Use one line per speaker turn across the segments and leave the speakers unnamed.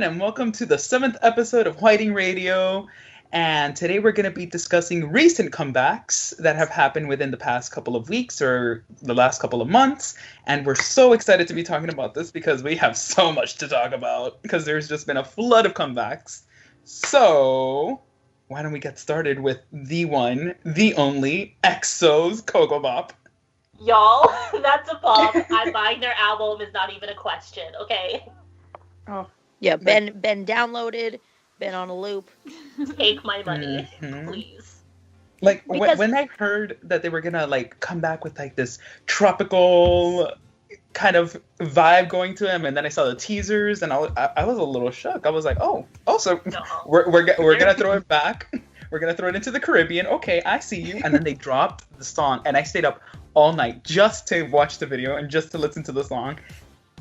and welcome to the 7th episode of Hwaitingradio. And today we're going to be discussing recent comebacks that have happened within the past couple of weeks or the last couple of months. And we're so excited to be talking about this because we have so much to talk about because there's just been a flood of comebacks. So why don't we get started with the one, the only, EXO's Kokobob.
Y'all, that's a pop. I'm buying their album is not even a question, okay?
Oh. Yeah, been downloaded, been on a loop.
Take my money, please.
Like, when I heard that they were gonna, like, come back with, like, this tropical kind of vibe going to them, and then I saw the teasers, and I was a little shook. I was like, so we're gonna throw it back. We're gonna throw it into the Caribbean. Okay, I see you. And then they dropped the song, and I stayed up all night just to watch the video and just to listen to the song.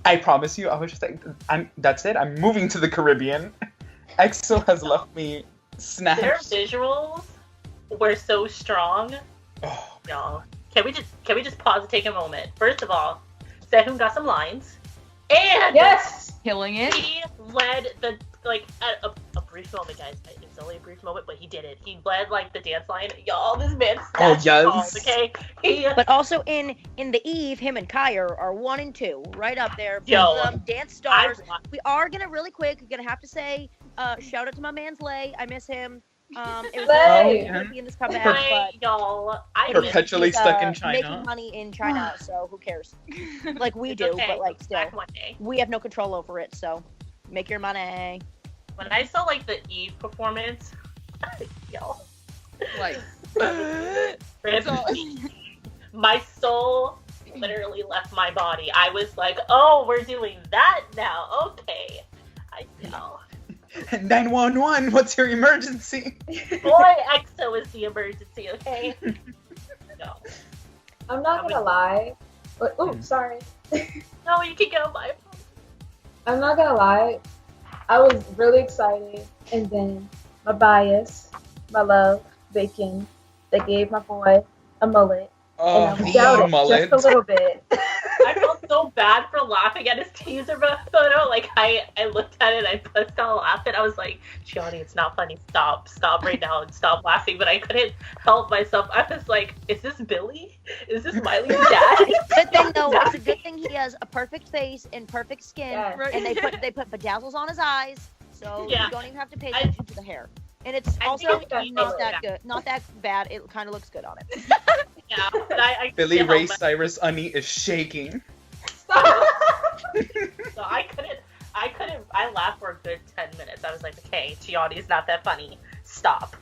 I promise you, I was just like, that's it. I'm moving to the Caribbean. EXO has left me snatched.
Their visuals were so strong.
Oh.
Y'all, can we just pause and take a moment? First of all, Sehun got some lines, and
yes,
killing it.
He led the a brief moment, guys. It's only a brief moment, but he did it. He led like the dance line. Y'all, this man snatched balls, okay?
But also in the Eve, him and Kai are 1 and 2, right up there. Dance stars. We are gonna have to say, shout out to my man's Lay. I miss him. It was in this comeback, but
y'all,
perpetually stuck in China.
Making money in China, so who cares? Like we do, but like still, we have no control over it. So make your money.
When I saw like the Eve performance, y'all,
like
my soul literally left my body. I was like, oh, we're doing that now. Okay, I know.
911, what's your emergency?
Boy, EXO is the emergency, okay? No.
I'm not gonna lie. But, sorry.
No, you can go, my
I'm not gonna lie. I was really excited, and then my bias, my love, they gave my boy a mullet.
Oh,
and I doubted just a little bit.
I felt so bad for laughing at his teaser photo. Like, I looked at it, I burst out laughing. I was like, Gyonnie, it's not funny. Stop right now and stop laughing. But I couldn't help myself. I was like, is this Billy? Is this Miley's dad?
Good thing, though. It's a good thing he has a perfect face and perfect skin.
Yes.
And they put bedazzles on his eyes. So you don't even have to pay attention to the hair. And it's also not that good. Not that bad. It kind of looks good on it.
Yeah, but I
Billy Ray Cyrus Unnie is shaking.
So I couldn't. I laughed for a good 10 minutes. I was like, okay, Gyonnie is not that funny. Stop.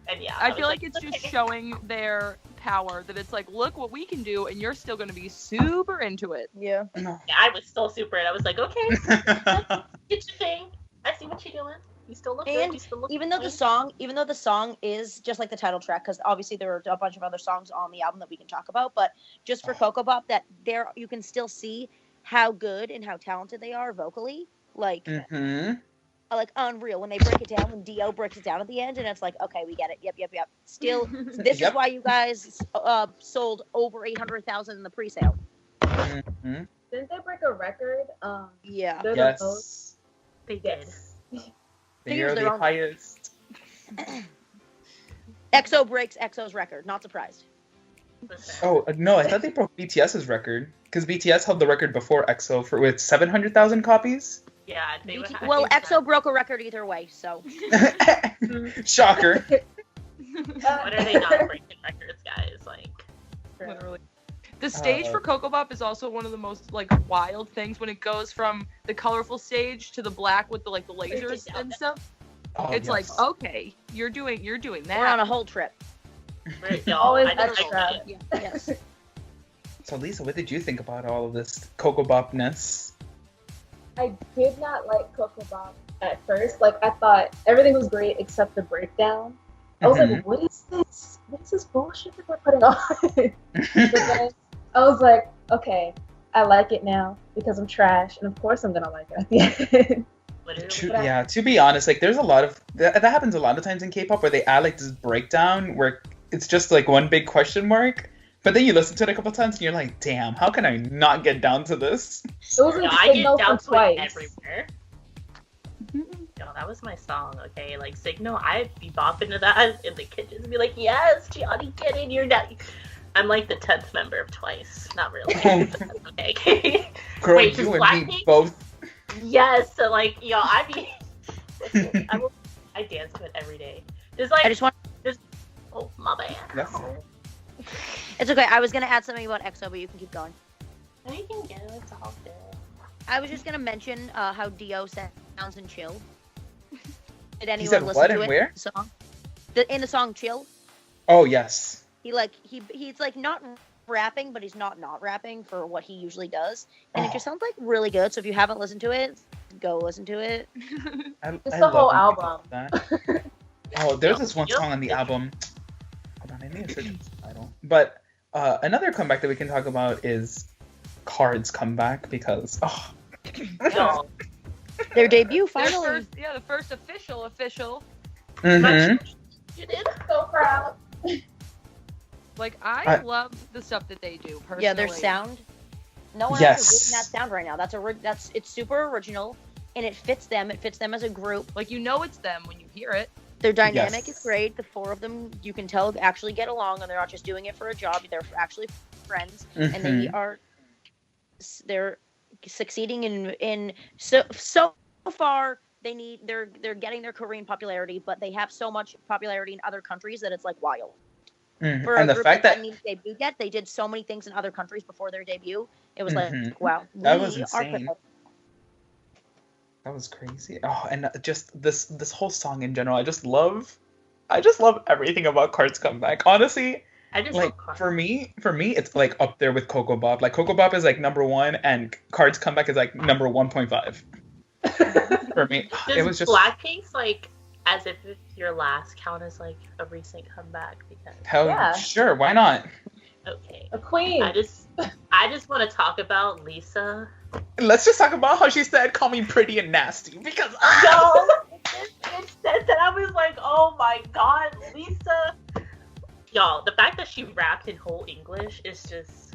And yeah,
I feel like it's just showing their power. That it's like, look what we can do, and you're still gonna be super into it.
Yeah.
Yeah, I was still super. And I was like, okay, get your thing. I see what you're doing. You still look good. You still look
even though the song is just like the title track, because obviously there are a bunch of other songs on the album that we can talk about, but just for Kokobob, that there you can still see how good and how talented they are vocally, like unreal when they break it down. When Dio breaks it down at the end, and it's like, okay, we get it. Yep. Still, this is why you guys sold over 800,000 in the pre-sale.
Didn't they break a record?
Yeah.
Yes.
They did.
They are the highest.
EXO breaks EXO's record. Not surprised.
Oh, no, I thought they broke BTS's record. Because BTS held the record before EXO with 700,000 copies.
Yeah.
EXO broke a record either way, so.
Shocker.
What are they not breaking records, guys? Like,
literally. The stage for Kokobob is also one of the most like wild things when it goes from the colorful stage to the black with the like the lasers and stuff.
Oh,
it's like, okay, you're doing that.
We're on a whole trip.
Always extra.
Yes.
So Lisa, what did you think about all of this Kokobop-ness?
I did not like Kokobob at first. Like, I thought everything was great except the breakdown. I was like, what is this? What is this bullshit that they're putting on? But then I was like, okay, I like it now because I'm trash, and of course I'm gonna like it at the end.
To be honest, like there's a lot of that happens a lot of times in K-pop where they add like this breakdown where it's just like one big question mark, but then you listen to it a couple times and you're like, damn, how can I not get down to this?
It was
I get down to it everywhere. Yo, that was my song, okay? Like, Signal, I'd be bopping to that in the kitchen and be like, yes, Gyonnie, get in, you're not... I'm like the 10th member of Twice. Not really. But that's okay.
Girl,
Wait,
you and
Blackpink?
me both.
Yes, so like, yo, I dance to it every day. There's like, oh, my bad.
Yes.
It's okay. I was gonna add something about EXO, but you can keep going.
No, you can get it. It's all good.
I was just gonna mention how Dio sounds in Chill. Did anyone
said
listen
what
to
and
it?
where?
The song? In the song Chill.
Oh yes.
He's like not rapping, but he's not rapping for what he usually does, and it just sounds like really good. So if you haven't listened to it, go listen to it.
It's the whole album.
Oh, there's this one song on the album. Hold on, I need to search the title. But another comeback that we can talk about is Card's comeback because
No.
Their debut finally.
The first official.
Mhm.
You did.
So proud.
Like, I love the stuff that they do, personally.
Yeah, their sound. No one else is doing that sound right now. It's super original, and it fits them. It fits them as a group.
Like, you know it's them when you hear it.
Their dynamic is great. The four of them, you can tell, actually get along, and they're not just doing it for a job. They're actually friends, and they're succeeding in so far. They're getting their Korean popularity, but they have so much popularity in other countries that it's like wild. For
and
a
the
group
fact that
didn't debut yet, they did so many things in other countries before their debut. It was like, wow,
that was insane. That was crazy. Oh, and just this whole song in general, I just love everything about Card's comeback. Honestly,
I just
like
love Card.
for me, it's like up there with Coco Bop. Like Coco Bop is like number 1, and Card's comeback is like number 1.5. For me, it was just
Blackpink's like as if your last count is like a recent comeback because
sure, why not?
Okay,
A queen.
I just want to talk about Lisa.
Let's just talk about how she said, "Call me pretty and nasty," because
No, it said that. I was like, oh my god, Lisa. Y'all, the fact that she rapped in whole English is just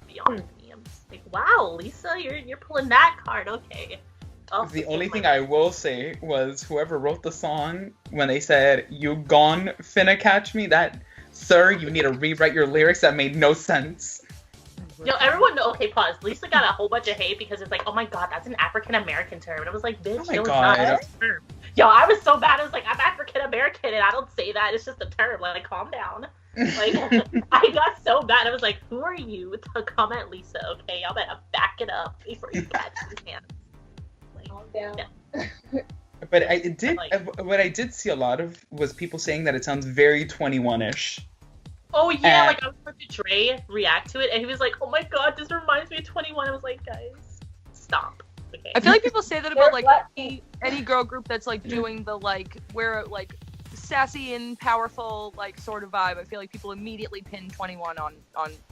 beyond me. I'm just like, wow, Lisa, you're pulling that card. Okay.
The only thing I will say was whoever wrote the song, when they said, "You gone finna catch me," that, sir, you need to rewrite your lyrics. That made no sense.
Everyone know. Okay, pause. Lisa got a whole bunch of hate because it's like, oh my god, that's an African American term, and I was like, bitch,
Oh my
no, it's
God.
not a term. Yo, I was so bad. I was like, I'm African American, and I don't say that. It's just a term. Like, calm down. Like, I got so bad. I was like, who are you to come at Lisa? Okay, y'all better back it up before you catch these hands. Like,
Calm down.
yeah.
But what I did see a lot of was people saying that it sounds very 21-ish.
Oh yeah, like I was watching Dre react to it, and he was like, "Oh my god, this reminds me of 21." I was like, guys, stop. Okay.
I feel like people say that about like any girl group that's like doing the like where like sassy and powerful like sort of vibe. I feel like people immediately pin 21 on.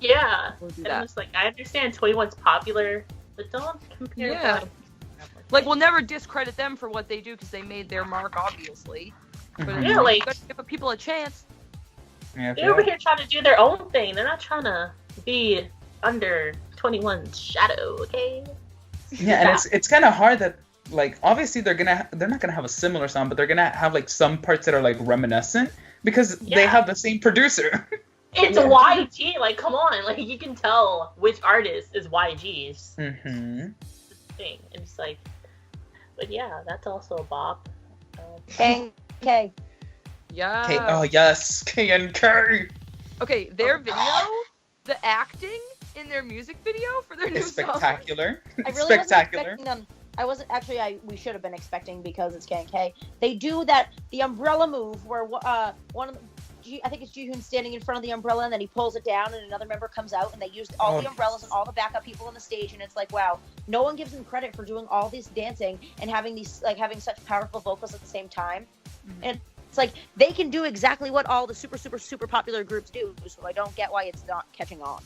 Yeah,
and
I'm just like, I understand 21's popular, but don't compare.
Yeah. Like we'll never discredit them for what they do because they made their mark, obviously. But
Yeah, like
you gotta give people a chance.
Yeah,
they're over here trying to do their own thing. They're not trying to be under 21's shadow, okay?
Yeah, and it's kind of hard that like obviously they're not gonna have a similar sound, but they're gonna have like some parts that are like reminiscent because they have the same producer.
It's YG, like come on, like you can tell which artist is YG's thing. And it's like, but yeah, that's also a bop.
K.
Yeah.
K. Oh yes, K and K.
Okay, their video, the acting in their music video for their new
It's spectacular.
I really
Spectacular.
wasn't expecting them. I wasn't actually. We should have been expecting because it's K and K. They do the umbrella move where one of I think it's Jihoon standing in front of the umbrella and then he pulls it down and another member comes out and they used all the umbrellas and all the backup people on the stage and it's like wow, no one gives them credit for doing all this dancing and having having such powerful vocals at the same time. And it's like they can do exactly what all the super popular groups do, so I don't get why it's not catching on.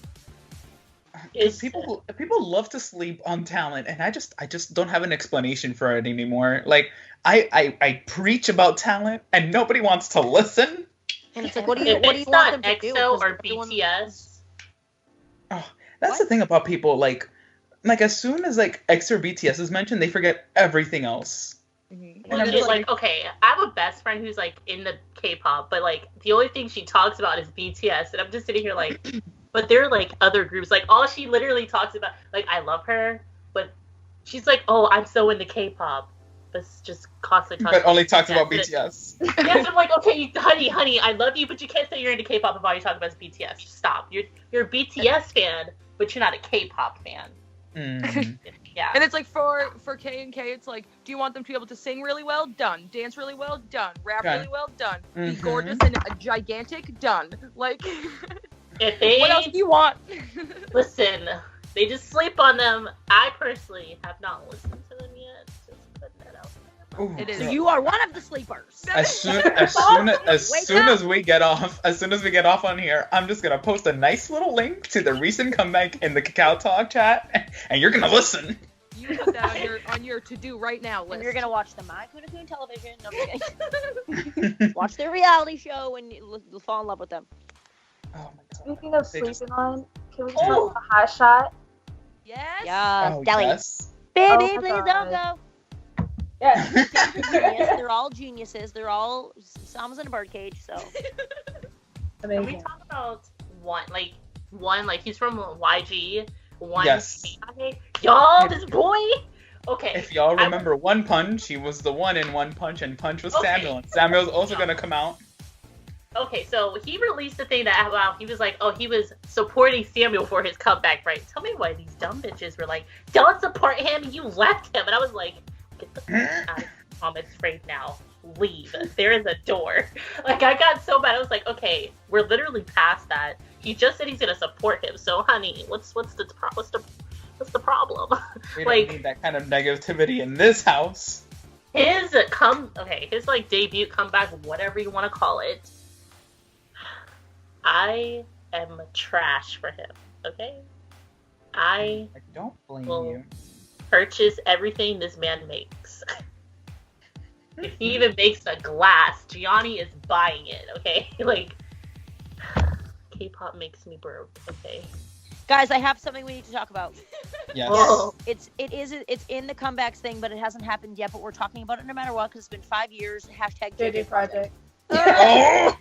People love to sleep on talent, and I just don't have an explanation for it anymore. Like I preach about talent, and nobody wants to listen.
And it's like, what do you want them to do?
EXO or BTS?
Oh, that's the thing about people. Like as soon as like EXO or BTS is mentioned, they forget everything else.
Mm-hmm.
Well, it's like, okay, I have a best friend who's like in the K-pop, but like the only thing she talks about is BTS, and I'm just sitting here like, but there are like other groups. Like all she literally talks about, like I love her, but she's like, oh, I'm so into K-pop, but it's just constantly talking.
But only talks about BTS.
Yes, I'm like, okay, honey, I love you, but you can't say you're into K-pop if all you talk about is BTS. Stop. You're a BTS fan, but you're not a K-pop fan. Yeah.
And it's like for K and K, it's like, do you want them to be able to sing really well? Done. Dance really well? Done. Rap really well? Done. Be gorgeous and gigantic? Done. Like, what else do you want?
Listen, they just sleep on them. I personally have not listened to them yet. Just putting that out there.
It is.
So you are one of the sleepers.
As soon as we get off on here, I'm just gonna post a nice little link to the recent comeback in the Kakao Talk chat, and you're gonna listen.
You put that on your to-do right now list.
And you're gonna watch the My Kuna television. No, watch their reality show, and you'll fall in love with them.
Oh my god.
Speaking of sleeping on, can we talk about Hot Shot?
Yes.
Yeah.
Oh,
Deli.
yes.
Baby,
Oh my
please
God.
don't go.
Yeah.
They're all geniuses. They're all Sam's in a birdcage. So.
Can we
Amazing.
talk about one, he's from YG. One.
Yes.
Y'all, this boy. Okay.
If y'all remember One Punch, he was the one in One Punch, and Punch was Samuel. And Samuel's also gonna come out.
Okay, so he released a thing that he was like, oh, he was supporting Samuel for his comeback, right? Tell me why these dumb bitches were like, don't support him, you left him. And I was like, get the fuck out of the comments right now. Leave. There is a door. Like, I got so bad. I was like, okay, we're literally past that. He just said he's gonna support him. So, honey, what's the problem?
We don't need that kind of negativity in this house.
His like debut comeback, whatever you want to call it. I am trash for him. Okay, I
don't blame
will
you.
purchase everything this man makes. If he even makes a glass, Gyonnie is buying it. Okay, like K-pop makes me broke. Okay,
Guys, I have something we need to talk about.
Yes.
Whoa.
It's in the comebacks thing, but it hasn't happened yet. But we're talking about it no matter what because it's been 5 years. Hashtag
JJ Project.
Oh!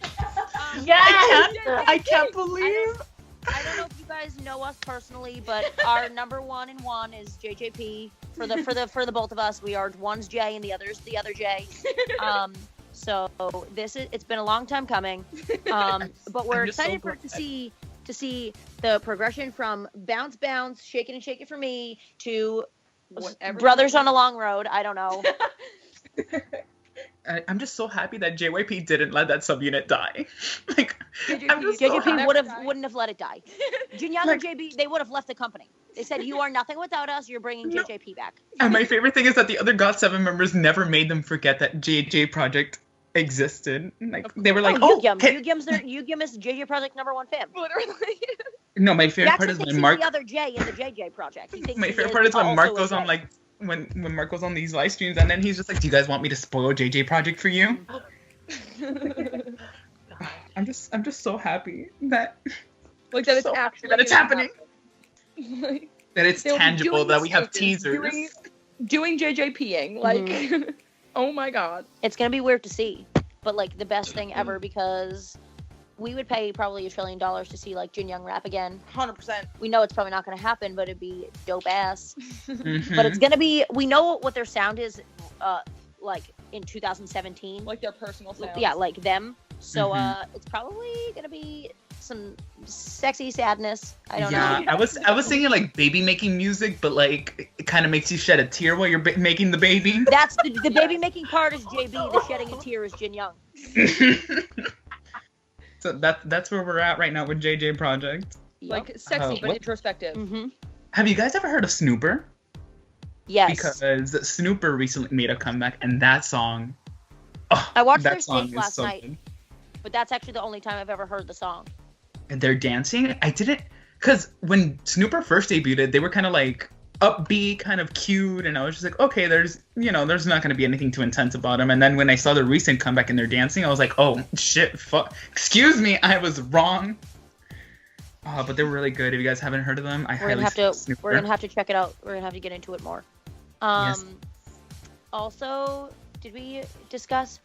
Yes,
I can't believe.
I don't know if you guys know us personally, but our number one and one is JJP. For the both of us, we are one's J and the other's the other J. So it's been a long time coming. But we're excited to see the progression from bounce, shake it and shake it for me to
Whatever
brothers on a long road. I don't know.
I'm just so happy that JYP didn't let that subunit die. Like,
JJP wouldn't have let it die. Junyoung and JB, they would have left the company. They said, "You are nothing without us. You're bringing JJP back."
And my favorite thing is that the other GOT7 members never made them forget that JJ Project existed. Like, they were like,
Yugyeom is JJ Project #1 fan.
Literally.
No, my favorite part is when Mark.
The other J in the JJ Project.
My favorite part is when Mark goes on like when Mark goes on these live streams and then he's just like, "Do you guys want me to spoil JJ Project for you?" I'm just so happy that
it's
so
actually
that it's happening.
Like,
That it's tangible, that we have teasers.
Doing JJPing, like, oh my god.
It's gonna be weird to see, but like the best thing ever because we would pay probably $1 trillion to see like Junyoung rap again.
100%.
We know it's probably not gonna happen, but it'd be dope ass.
Mhm.
But it's gonna be. We know what their sound is, like in 2017.
Like their personal sounds.
Yeah, like them. So it's probably gonna be some sexy sadness. I don't know.
I was thinking like baby making music, but like it kind of makes you shed a tear while you're making the baby.
That's the baby making part is JB. The shedding a tear is Junyoung.
So that's where we're at right now with JJ Project.
Like sexy but
what?
introspective.
Mm-hmm.
Have you guys ever heard of Snooper?
Yes.
Because Snooper recently made a comeback, and that song. Oh,
I watched
that
their
song
stage
is
last
so
night,
good.
but that's actually the only time I've ever heard the song.
And they're dancing. I didn't, because when Snooper first debuted, they were kind of like upbeat, kind of cute, and I was just like, okay, there's not going to be anything too intense about them. And then when I saw the recent comeback and they're dancing, I was like, oh shit, fuck, excuse me, I was wrong. But they're really good. If you guys haven't heard of them, I highly suggest Snooper.
We're gonna have to check it out. We're gonna have to get into it more.
Yes.
Also, did we discuss?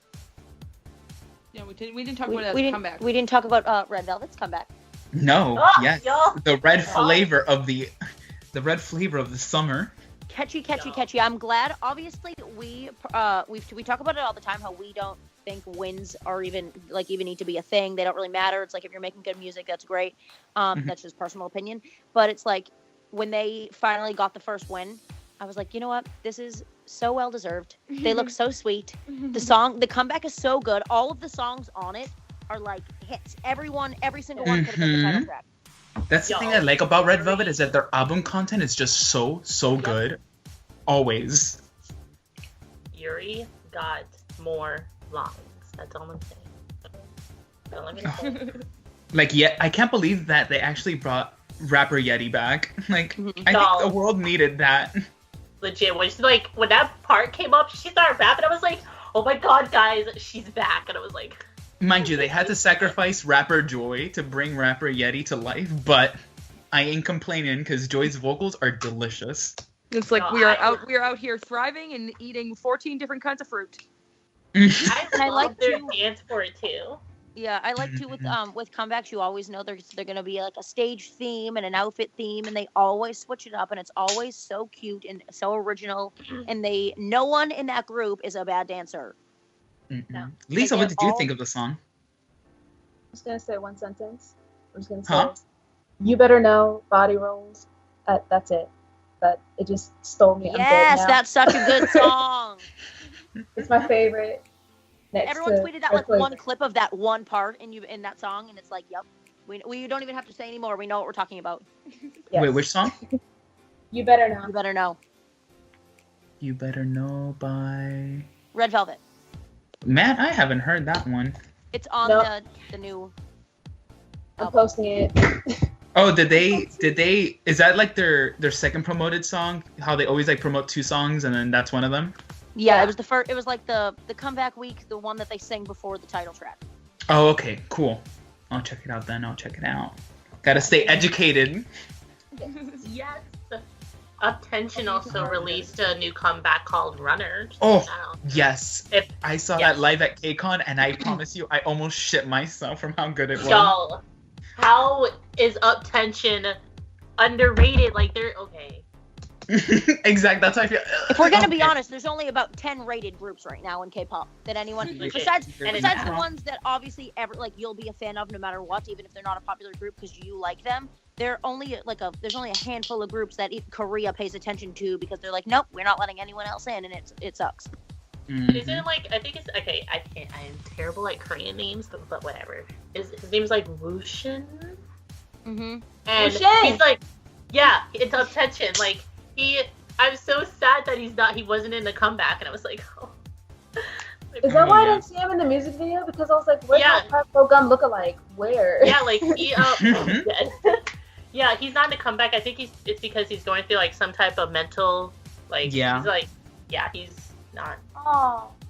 Yeah, we didn't talk about that comeback.
We didn't talk about Red Velvet's comeback.
No.
Oh,
yes.
yo.
The red flavor of the summer.
Catchy. I'm glad. Obviously, we talk about it all the time. How we don't think wins are even need to be a thing. They don't really matter. It's like if you're making good music, that's great. That's just personal opinion. But it's like when they finally got the first win, I was like, you know what? This is so well deserved. They look so sweet. The comeback is so good. All of the songs on it are like hits. Every single one could have been the title track.
That's the thing I like about Red Velvet is that their album content is just so good. Always.
Yuri got more lines. That's all I'm saying. Don't let me know.
Like, yeah, I can't believe that they actually brought rapper Yeti back. Like, I think the world needed that.
Legit, when that part came up, she started rapping. I was like, oh my god, guys, she's back. And I was like,
mind you, they had to sacrifice rapper Joy to bring rapper Yeti to life, but I ain't complaining because Joy's vocals are delicious.
It's like we are out here thriving and eating 14 different kinds of fruit.
I like their dance for it too.
Yeah, I like to with comebacks. You always know they're gonna be like a stage theme and an outfit theme, and they always switch it up, and it's always so cute and so original. And no one in that group is a bad dancer.
No. Lisa, what did you think of the song?
I'm just gonna say one sentence. I'm just gonna say, "You better know, body rolls." That's it. But it just stole me.
Yes, that's such a good song.
It's my favorite.
Everyone tweeted that one clip of that one part in that song, and it's like, yep, we don't even have to say anymore. We know what we're talking about.
Yes.
Wait, which song?
You better know.
You better know.
You better know by
Red Velvet.
Man, I haven't heard that one.
It's on the new.
I'm posting it.
Oh, did they? Is that like their second promoted song? How they always like promote two songs and then that's one of them?
Yeah, it was the first. It was like the comeback week, the one that they sing before the title track.
Oh, okay, cool. I'll check it out then. Gotta stay educated.
Yes. Attention also released a new comeback called Runner.
Oh, yes. I saw that live at KCON, and I promise you, I almost shit myself from how good it was.
Y'all, how is Attention underrated? Like, they're okay.
Exactly, that's how I feel.
If we're gonna be honest, there's only about 10 rated groups right now in K-pop that anyone besides the ones that obviously you'll be a fan of no matter what, even if they're not a popular group because you like them. There's only a handful of groups that Korea pays attention to because they're like, nope, we're not letting anyone else in, and it sucks.
Mm-hmm. Isn't it I think it's okay. I am terrible at Korean names, but whatever. His name's like Wushin.
Mm-hmm.
And
Wushin!
He's like, yeah, it's Attention. Like I'm so sad that he wasn't in the comeback, and I was like, oh.
Is that why I didn't see him in the music video? Because I was like, where's that Purple Gum lookalike? Where?
Yeah, like he yeah, he's not in the comeback. I think it's because he's going through like some type of mental he's like he's not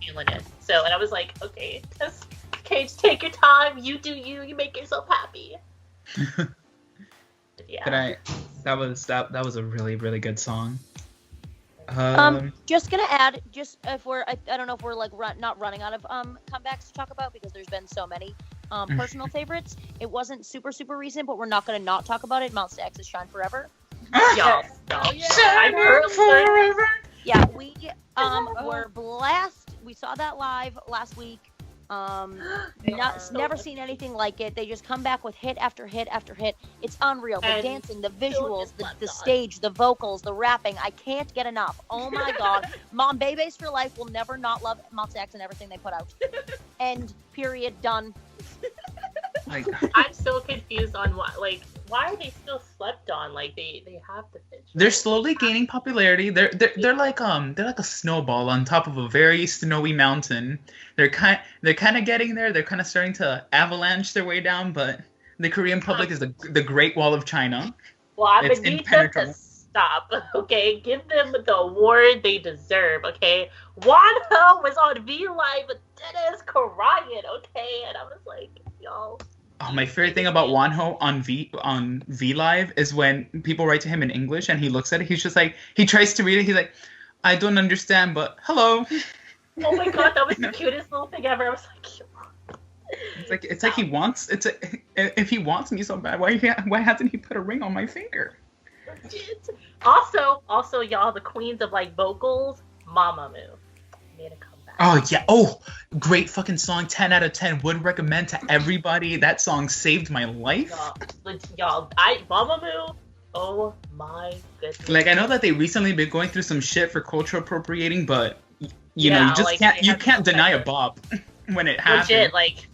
feeling it. So and I was like, okay, just take your time, you do you make yourself happy.
Yeah. That was a really, really good song.
Just gonna add, if we're, I don't know if we're not running out of comebacks to talk about because there's been so many. Personal favorites. It wasn't super, super recent, but we're not gonna not talk about it. Monsta X's Shine Forever.
Shine Forever.
Yeah, we were blessed. We saw that live last week. Never seen anything like it. They just come back with hit after hit after hit. It's unreal. The dancing, the visuals, the stage, the vocals, the rapping. I can't get enough. Oh my god. Mom Babies for Life will never not love Monsta X and everything they put out. End. Period. Done.
I'm so confused on why are they still slept on? Like they have to pitch.
They're slowly gaining popularity. They're like a snowball on top of a very snowy mountain. They're kind of getting there. They're kind of starting to avalanche their way down, but the Korean public is the Great Wall of China.
Well, I need them to stop. Okay, give them the award they deserve. Okay, Wonho was on V Live with Dennis crying. Okay, and I was like, y'all.
Oh, my favorite thing about Wonho on V Live is when people write to him in English and he looks at it. He's just like, he tries to read it. He's like, I don't understand, but hello.
Oh my god, that was the cutest little thing ever. I was like,
it's like he wants. If he wants me so bad, why hasn't he put a ring on my finger?
Also, y'all, the queens of like vocals, Mamamoo made a comeback.
Oh yeah. Oh, great fucking song. 10 out of 10. Would recommend to everybody. That song saved my life.
Y'all, Mamamoo. Oh my goodness.
Like, I know that they recently been going through some shit for cultural appropriating, but you know, you just can't deny a bop when it happens.
Legit, like,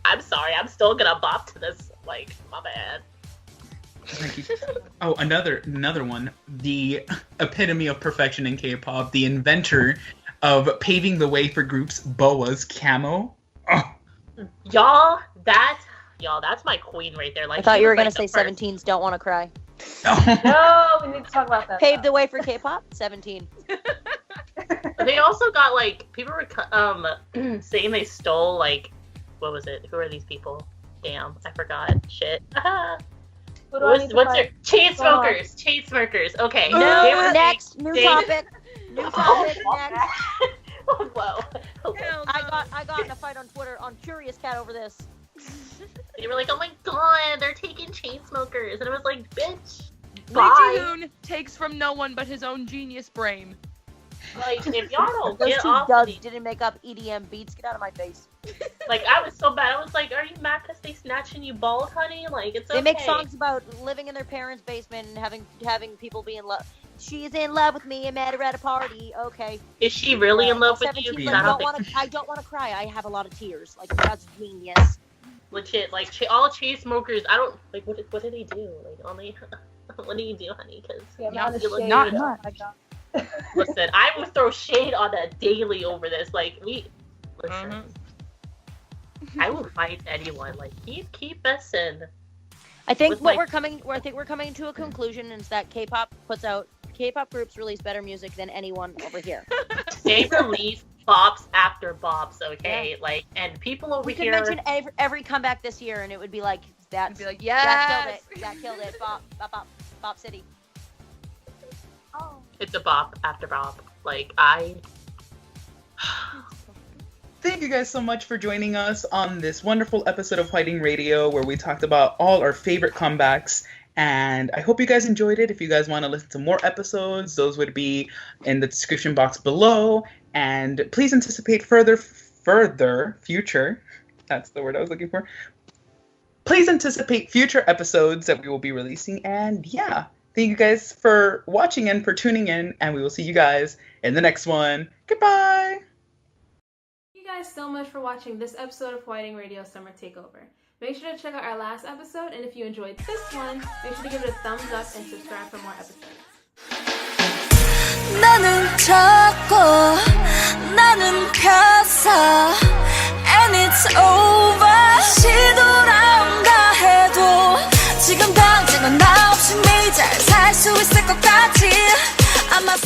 I'm sorry, I'm still gonna bop to this. Like, my bad.
Oh, another one. The epitome of perfection in K-pop. The inventor of paving the way for groups, Boa's Camo. Oh.
Y'all, that's my queen right there. Like,
I thought you were gonna say 17's Don't Want to Cry.
No, we need to talk about that.
Paved the way for K-pop. 17.
They also got like people were saying they stole like, what was it? Who are these people? Damn, I forgot. Shit. What's your Chainsmokers? Chainsmokers. Okay.
No, next. New topic. New topic. Next.
Whoa. Okay.
I got in a fight on Twitter on Curious Cat over this.
They were like, "Oh my god, they're taking Chainsmokers," and it was like, "Bitch,
Lee Ji-hoon takes from no one but his own genius brain.
Like, if y'all don't
Those
get
two
off
duds didn't make up EDM beats. Get out of my face.
Like, I was so bad. I was like, "Are you mad because they snatching you bald, honey? Like, it's okay."
They make songs about living in their parents' basement and having people be in love. She's in love with me. I met her at a party. Okay.
Is she really in love with you?
I don't want to cry. I have a lot of tears. Like, that's genius.
Legit, like all Chainsmokers. I don't like what did he do? Like, only what do you do, honey? Because
not much.
Listen, I would throw shade on that daily over this. Like, listen. I will fight anyone. Like, keep messing.
I think we're coming to a conclusion is that K-pop groups release better music than anyone over here.
They release bops after bops, okay? Yeah. Like, and people over here.
We could mention every comeback this year, and it would be like that.
Be like, yes,
that killed it. Bop City.
Oh. It's a bop after bop. Like,
Thank you guys so much for joining us on this wonderful episode of Hwaitingradio, where we talked about all our favorite comebacks. And I hope you guys enjoyed it. If you guys want to listen to more episodes, those would be in the description box below. And please anticipate further future. That's the word I was looking for. Please anticipate future episodes that we will be releasing. And yeah, thank you guys for watching and for tuning in. And we will see you guys in the next one. Goodbye.
Thank you guys so much for watching this episode of Hwaitingradio Summer Takeover. Make sure to check out our last episode, and if you enjoyed this one, make sure to give it a thumbs up and subscribe for more episodes. 나는 찾고 나는 폈어 and it's over 시도라운다 해도 지금 당장은 나 없이 매일 잘 살 수 있을 것 같지 아마